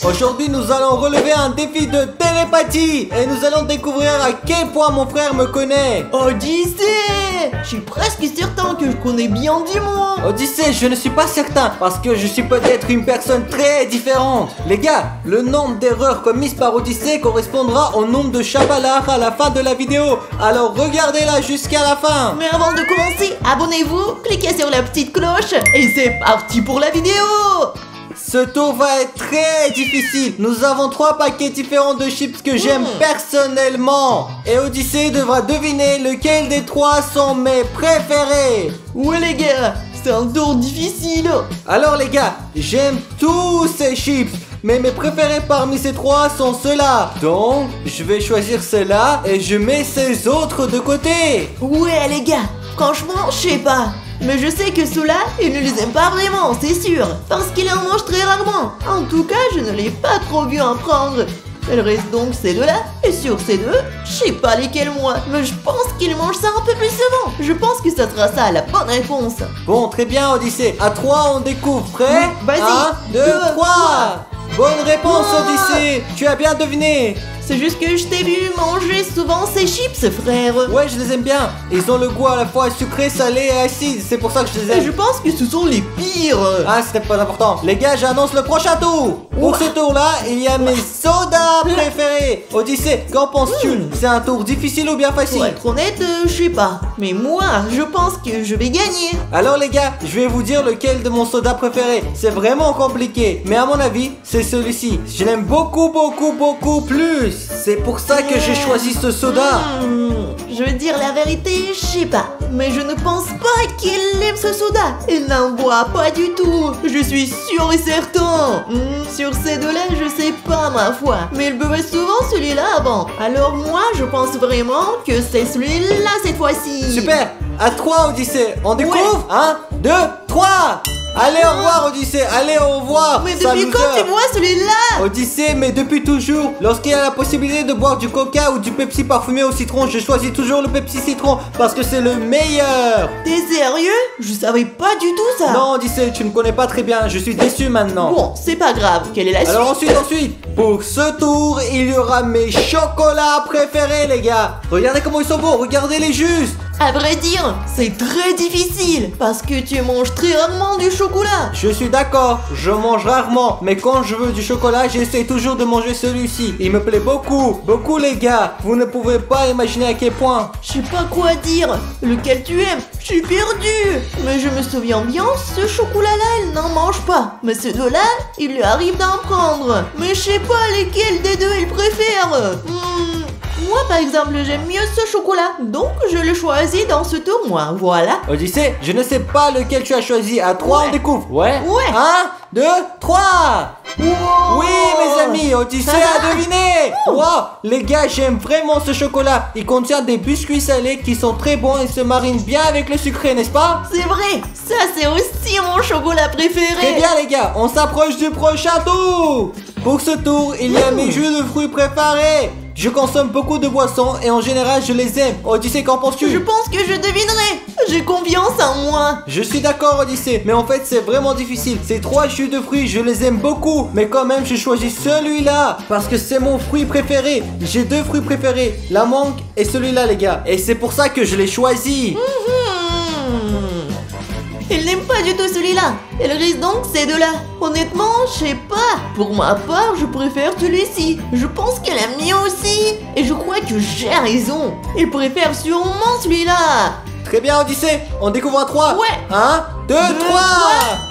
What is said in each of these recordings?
Aujourd'hui, nous allons relever un défi de télépathie et nous allons découvrir à quel point mon frère me connaît. Odyssée! Je suis presque certain que je connais bien Dimon. Odyssée, je ne suis pas certain parce que je suis peut-être une personne très différente. Les gars, le nombre d'erreurs commises par Odyssée correspondra au nombre de chabalards à la fin de la vidéo. Alors regardez-la jusqu'à la fin. Mais avant de commencer, abonnez-vous, cliquez sur la petite cloche et c'est parti pour la vidéo. Ce tour va être très difficile. Nous avons 3 paquets différents de chips que j'aime personnellement. Et Odyssée devra deviner lequel des 3 sont mes préférés. Ouais les gars, c'est un tour difficile. Alors les gars, j'aime tous ces chips, mais mes préférés parmi ces 3 sont ceux-là. Donc, je vais choisir ceux-là et je mets ces autres de côté. Ouais les gars, franchement, je sais pas. Mais je sais que ceux-là, il ne les aime pas vraiment, c'est sûr. Parce qu'il en mange très rarement. En tout cas, je ne l'ai pas trop vu en prendre. Il reste donc ces deux-là. Et sur ces deux, je sais pas lesquels moi. Mais je pense qu'il mange ça un peu plus souvent. Je pense que ça sera ça la bonne réponse. Bon, très bien Odyssée. À 3, on découvre. Prêt? Vas-y. 1, 2, 3. Bonne réponse Odyssée. Tu as bien deviné. C'est juste que je t'ai vu manger souvent ces chips, frère. Ouais, je les aime bien. Ils ont le goût à la fois sucré, salé et acide. C'est pour ça que je les aime. Et je pense que ce sont les pires. Ah, c'était pas important. Les gars, j'annonce le prochain tour. Pour ce tour-là, il y a mes sodas préférés. Odyssée, qu'en penses-tu? C'est un tour difficile ou bien facile? Pour être honnête, je sais pas. Mais moi, je pense que je vais gagner. Alors les gars, je vais vous dire lequel de mon soda préféré. C'est vraiment compliqué. Mais à mon avis, c'est celui-ci. Je l'aime beaucoup, beaucoup, beaucoup plus. C'est pour ça que j'ai choisi ce soda. Je veux dire la vérité, je sais pas. Mais je ne pense pas qu'il aime ce soda. Il n'en boit pas du tout. Je suis sûr et certain. Sur ces deux-là, je sais pas ma foi. Mais il buvait souvent celui-là avant. Alors moi, je pense vraiment que c'est celui-là cette fois-ci. Super. À 3 Odyssée. On découvre? 1, 2, 3. Allez, au revoir Odyssée, allez, au revoir. Mais depuis quand tu bois celui-là? Odyssée, mais depuis toujours. Lorsqu'il y a la possibilité de boire du coca ou du Pepsi parfumé au citron, je choisis toujours le Pepsi citron parce que c'est le meilleur. T'es sérieux? Je savais pas du tout ça. Non Odyssée, tu me connais pas très bien, je suis déçu maintenant. Bon, c'est pas grave, quelle est la suite? Alors ensuite, pour ce tour, il y aura mes chocolats préférés les gars. Regardez comment ils sont beaux, regardez-les juste. À vrai dire, c'est très difficile parce que tu manges très rarement du chocolat. Je suis d'accord, je mange rarement, mais quand je veux du chocolat, j'essaie toujours de manger celui-ci. Il me plaît beaucoup, beaucoup les gars. Vous ne pouvez pas imaginer à quel point. Je sais pas quoi dire. Lequel tu aimes? Je suis perdu. Mais je me souviens bien, ce chocolat-là, il n'en mange pas. Mais ces deux-là, il lui arrive d'en prendre. Mais je sais pas lesquels des deux il préfère. Moi par exemple j'aime mieux ce chocolat, donc je le choisis dans ce tournoi, voilà. Odyssée, je ne sais pas lequel tu as choisi, à 3 on découvre. Ouais. 1, 2, 3. Wow. Oui mes amis, Odyssée a deviné. Wow, les gars, j'aime vraiment ce chocolat. Il contient des biscuits salés qui sont très bons et se marinent bien avec le sucré, n'est-ce pas? C'est vrai, ça c'est aussi mon chocolat préféré. Très bien les gars, on s'approche du prochain tour. Pour ce tour, il y a mes jus de fruits préparés. Je consomme beaucoup de boissons et en général je les aime. Odyssée, qu'en penses-tu? Je pense que je devinerai. J'ai confiance en moi. Je suis d'accord Odyssée, mais en fait c'est vraiment difficile. Ces 3 jus de fruits, je les aime beaucoup. Mais quand même, j'ai choisi celui-là parce que c'est mon fruit préféré. J'ai 2 fruits préférés, la mangue et celui-là les gars. Et c'est pour ça que je l'ai choisi. Il n'aime pas du tout celui-là. Il reste donc ces deux-là. Honnêtement, je sais pas. Pour ma part, je préfère celui-ci. Je pense qu'elle aime mieux aussi. Et je crois que j'ai raison. Il préfère sûrement celui-là. Très bien Odyssée, on découvre à 3. Ouais. 1, 2, 3.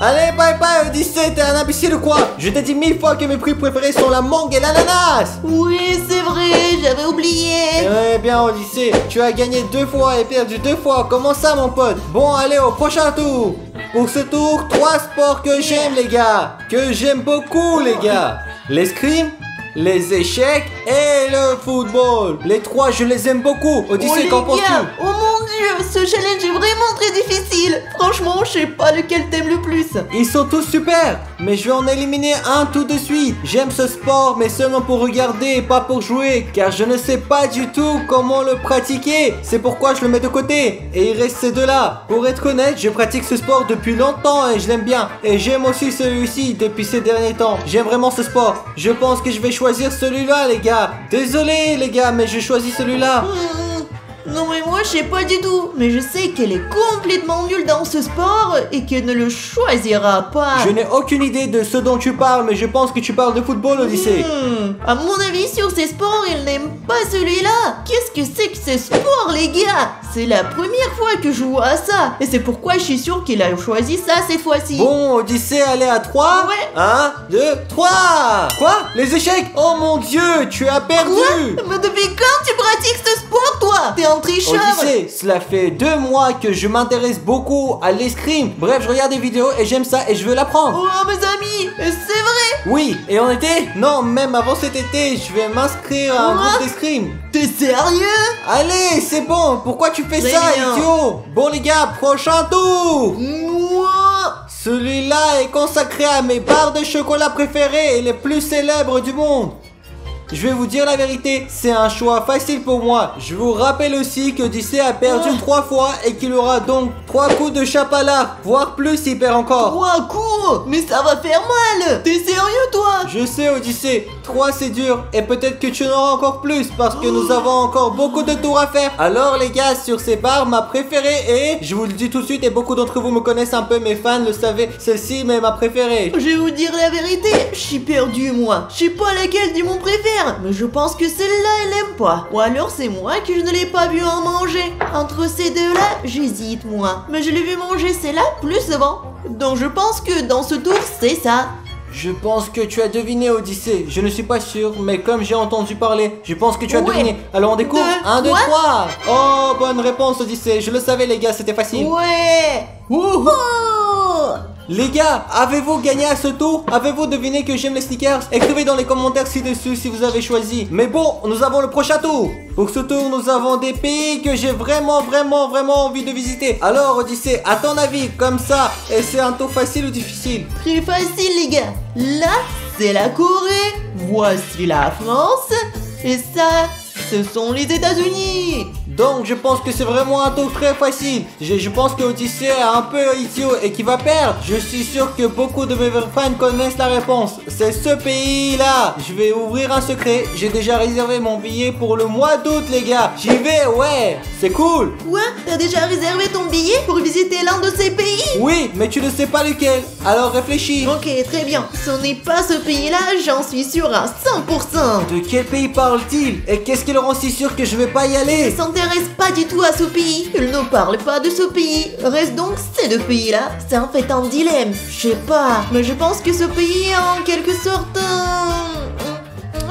Allez, bye bye Odyssée, t'es un imbécile ou quoi? Je t'ai dit 1000 fois que mes fruits préférés sont la mangue et l'ananas. Oui, c'est vrai, j'avais oublié. Eh bien Odyssée, tu as gagné 2 fois et perdu 2 fois. Comment ça mon pote? Bon, allez au prochain tour. Pour ce tour, 3 sports que j'aime les gars. Que j'aime beaucoup les gars. L'escrime, les échecs et le football. Les trois, je les aime beaucoup. Odyssée, qu'en penses-tu? Oh mon dieu, ce challenge est vraiment très difficile. Franchement, je sais pas lequel t'aimes le plus. Ils sont tous super, mais je vais en éliminer un tout de suite. J'aime ce sport, mais seulement pour regarder et pas pour jouer, car je ne sais pas du tout comment le pratiquer. C'est pourquoi je le mets de côté. Et il reste ces deux-là. Pour être honnête, je pratique ce sport depuis longtemps et je l'aime bien. Et j'aime aussi celui-ci depuis ces derniers temps. J'aime vraiment ce sport. Je pense que je vais choisir celui-là, les gars. Désolé, les gars, mais je choisis celui-là. Non mais moi je sais pas du tout, mais je sais qu'elle est complètement nulle dans ce sport et qu'elle ne le choisira pas. Je n'ai aucune idée de ce dont tu parles, mais je pense que tu parles de football, Odyssée. À mon avis sur ces sports, elle n'aime pas celui-là. Qu'est-ce que c'est que ces sports les gars? C'est la première fois que je vois à ça. Et c'est pourquoi je suis sûre qu'il a choisi ça cette fois-ci. Bon, Odyssée, allez à 3. Ouais. 1, 2, 3. Quoi? Les échecs? Oh mon dieu, tu as perdu. Quoi? Mais depuis quand tu pratiques ce sport toi? T'es un tricheur. Odyssée, cela fait 2 mois que je m'intéresse beaucoup à l'escrime. Bref, je regarde des vidéos et j'aime ça et je veux l'apprendre. Oh mes amis, c'est vrai? Oui, et en été? Non, même avant cet été, je vais m'inscrire à un Quoi? groupe d'escrime. T'es sérieux? Allez, c'est bon, pourquoi tu fais Très ça, bien. idiot? Bon les gars, prochain tour. Moi. Celui-là est consacré à mes barres de chocolat préférées et les plus célèbres du monde. Je vais vous dire la vérité, c'est un choix facile pour moi. Je vous rappelle aussi que Odyssée a perdu 3 fois et qu'il aura donc 3 coups de chapala, voire plus s'il perd encore. 3 coups? Mais ça va faire mal. T'es sérieux toi? Je sais Odyssée, 3 c'est dur et peut-être que tu en auras encore plus parce que nous avons encore beaucoup de tours à faire. Alors les gars, sur ces barres, ma préférée est, je vous le dis tout de suite et beaucoup d'entre vous me connaissent un peu, mes fans le savaient, celle-ci mais ma préférée. Je vais vous dire la vérité, je suis perdu moi. Je sais pas laquelle du mon préfère, mais je pense que celle-là elle aime pas. Ou alors c'est moi que je ne l'ai pas vu en manger. Entre ces deux-là, j'hésite moi. Mais je l'ai vu manger celle-là plus souvent. Donc je pense que dans ce tour, c'est ça. Je pense que tu as deviné Odyssée, je ne suis pas sûr, mais comme j'ai entendu parler, je pense que tu as Ouais. deviné. Alors on découvre, 1, 2, Quoi? 3. Oh, bonne réponse Odyssée, je le savais les gars, c'était facile. Ouais. Wouhou. Oh. Les gars, avez-vous gagné à ce tour? Avez-vous deviné que j'aime les sneakers? Écrivez dans les commentaires ci-dessus si vous avez choisi. Mais bon, nous avons le prochain tour. Pour ce tour, nous avons des pays que j'ai vraiment envie de visiter. Alors Odyssée, à ton avis, comme ça, et c'est un tour facile ou difficile? Très facile les gars. Là, c'est la Corée. Voici la France. Et ça, ce sont les États-Unis. Donc je pense que c'est vraiment un tour très facile. Je pense que Odyssée est un peu idiot et qu'il va perdre. Je suis sûr que beaucoup de mes fans connaissent la réponse. C'est ce pays-là. Je vais ouvrir un secret. J'ai déjà réservé mon billet pour le mois d'août les gars. J'y vais, ouais. C'est cool. Quoi? T'as déjà réservé ton billet pour visiter l'un de ces pays? Oui, mais tu ne sais pas lequel. Alors réfléchis. Ok, très bien. Ce n'est pas ce pays-là, j'en suis sûre à 100%. De quel pays parle-t-il? Et qu'est-ce qui le rend si sûr que je vais pas y Il aller? s'intéresse pas du tout à ce pays. Il ne parle pas de ce pays. Reste donc ces deux pays-là. C'est en fait un dilemme. Je sais pas, mais je pense que ce pays est en quelque sorte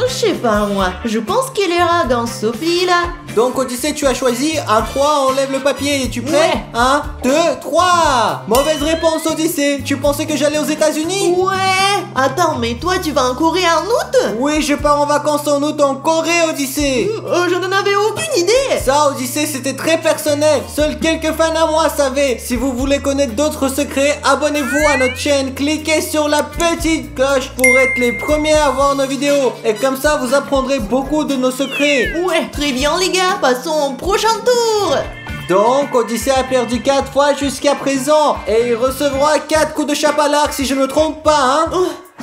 je sais pas moi. Je pense qu'il ira dans ce pays-là. Donc Odyssée, tu as choisi un 3, enlève le papier. Es-tu prêt? Ouais. 1, 2, 3. Mauvaise réponse Odyssée. Tu pensais que j'allais aux États-Unis? Ouais. Attends, mais toi tu vas en Corée en août? Oui, je pars en vacances en août en Corée, Odyssée. Je n'en avais aucune idée. Ça, Odyssée, c'était très personnel. Seuls quelques fans à moi savaient. Si vous voulez connaître d'autres secrets, abonnez-vous à notre chaîne. Cliquez sur la petite cloche pour être les premiers à voir nos vidéos. Et comme ça, vous apprendrez beaucoup de nos secrets. Ouais, très bien les gars. Passons au prochain tour. Donc, Odyssée a perdu 4 fois jusqu'à présent. Et il recevra 4 coups de chape à l'arc si je ne me trompe pas, hein.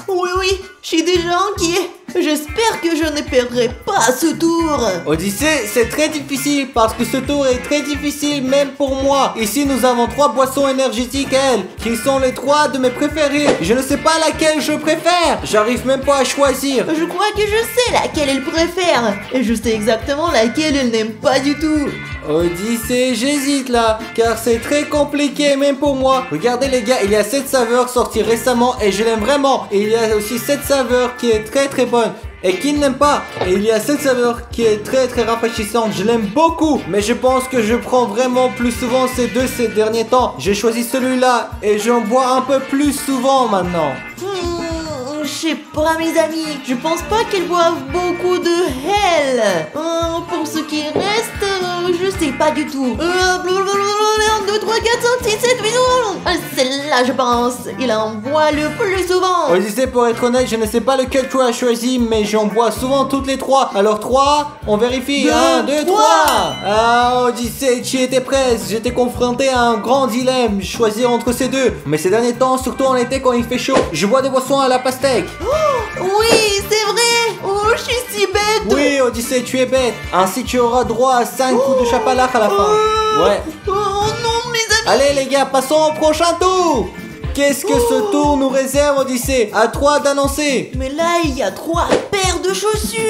Oui, je suis déjà inquiet. J'espère que je ne perdrai pas ce tour. Odyssée, c'est très difficile parce que ce tour est très difficile même pour moi. Ici, nous avons 3 boissons énergétiques, elles, qui sont les 3 de mes préférées. Je ne sais pas laquelle je préfère. J'arrive même pas à choisir. Je crois que je sais laquelle elle préfère. Et je sais exactement laquelle elle n'aime pas du tout. Odyssée, j'hésite là, car c'est très compliqué même pour moi. Regardez les gars, il y a cette saveur sortie récemment et je l'aime vraiment. Et il y a aussi cette saveur qui est très bonne. Et qui ne l'aime pas? Et il y a cette saveur qui est très rafraîchissante. Je l'aime beaucoup. Mais je pense que je prends vraiment plus souvent ces deux ces derniers temps. J'ai choisi celui-là et j'en bois un peu plus souvent maintenant. Je je sais pas mes amis, je pense pas qu'elles boivent beaucoup de hell. Pour ce qui reste, je sais pas du tout. 1, 2, 3, 4, 5, 6, 7, 8, 9. Celle-là je pense, il en boit le plus souvent. Odyssée, pour être honnête, je ne sais pas lequel tu as choisi, mais j'en bois souvent toutes les 3. Alors 3, on vérifie. 1, 2, 3. Ah, Odyssée, tu étais presque. J'étais confronté à un grand dilemme, choisir entre ces deux. Mais ces derniers temps, surtout en été quand il fait chaud, je bois des boissons à la pastèque. Oui, c'est vrai. Oh, je suis si bête. Oui, Odyssée, tu es bête. Ainsi, tu auras droit à 5 coups de chapalak à la fin. Ouais. Oh non, mes amis. Allez, les gars, passons au prochain tour. Qu'est-ce que ce tour nous réserve, Odyssée? À toi d'annoncer. Mais là, il y a 3 paires de chaussures.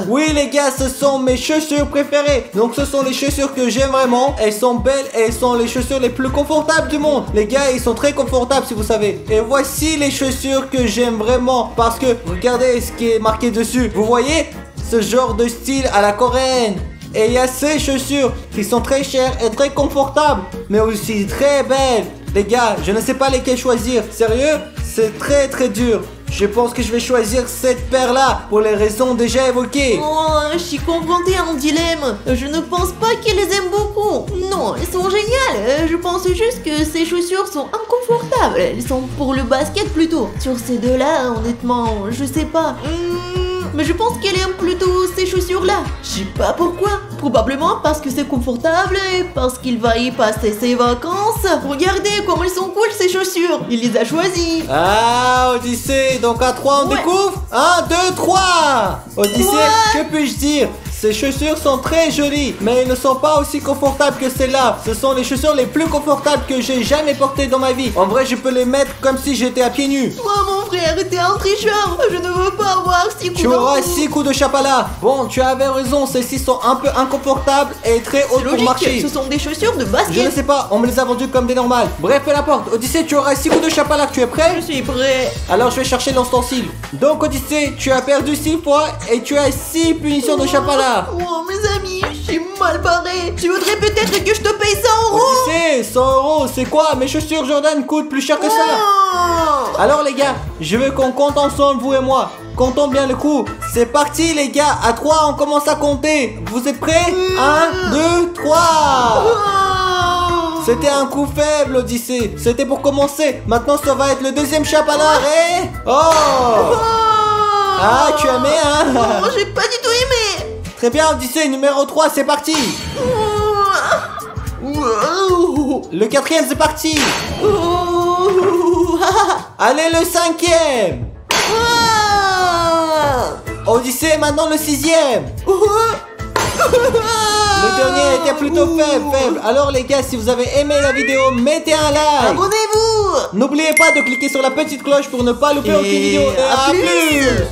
Oui, les gars, ce sont mes chaussures préférées. Donc, ce sont les chaussures que j'aime vraiment. Elles sont belles et elles sont les chaussures les plus confortables du monde. Les gars, ils sont très confortables, si vous savez. Et voici les chaussures que j'aime vraiment. Parce que, regardez ce qui est marqué dessus. Vous voyez? Ce genre de style à la coréenne. Et il y a ces chaussures qui sont très chères et très confortables, mais aussi très belles. Les gars, je ne sais pas lesquelles choisir. Sérieux, c'est très très dur. Je pense que je vais choisir cette paire-là pour les raisons déjà évoquées. Oh, je suis confrontée à un dilemme. Je ne pense pas qu'elle les aime beaucoup. Non, elles sont géniales. Je pense juste que ces chaussures sont inconfortables. Elles sont pour le basket plutôt. Sur ces deux-là, honnêtement, je sais pas. Mais je pense qu'elle aime plutôt ces chaussures-là. Je sais pas pourquoi. Probablement parce que c'est confortable et parce qu'il va y passer ses vacances. Regardez comme elles sont cool ces chaussures. Il les a choisies. Ah, Odyssée, donc à 3 on découvre. 1, 2, 3. Odyssée, que puis-je dire? Ces chaussures sont très jolies, mais elles ne sont pas aussi confortables que celles-là. Ce sont les chaussures les plus confortables que j'ai jamais portées dans ma vie. En vrai, je peux les mettre comme si j'étais à pieds nus. Moi, mon frère, t'es un tricheur. Je ne veux pas avoir 6 coups. Tu auras 6 coups de chapala. Bon, tu avais raison, celles-ci sont un peu inconfortables et très hautes pour marcher. Ce sont des chaussures de basket. Je ne sais pas, on me les a vendues comme des normales. Bref, peu importe. Odyssée, tu auras 6 coups de chapala. Tu es prêt? Je suis prêt. Alors, je vais chercher l'ustensile. Donc, Odyssée, tu as perdu 6 fois et tu as 6 punitions de chapala. Oh, mes amis, je suis mal barré. Tu voudrais peut-être que je te paye 100 €? Odyssée, 100 €, c'est quoi? Mes chaussures Jordan coûtent plus cher que ça. Oh. Alors, les gars, je veux qu'on compte ensemble, vous et moi. Comptons bien le coup. C'est parti, les gars. À 3, on commence à compter. Vous êtes prêts? 1, 2, 3. C'était un coup faible, Odyssée. C'était pour commencer. Maintenant, ça va être le deuxième chapalard. Et... oh! Ah, tu as aimé, hein? Oh, j'ai pas du tout aimé. Très bien, Odyssée, numéro 3, c'est parti. Le 4e, c'est parti. Allez, le 5e. Odyssée, maintenant le 6e. Le dernier était plutôt faible. Alors les gars, si vous avez aimé la vidéo, mettez un like. Abonnez-vous. N'oubliez pas de cliquer sur la petite cloche pour ne pas louper aucune vidéo. Et à plus.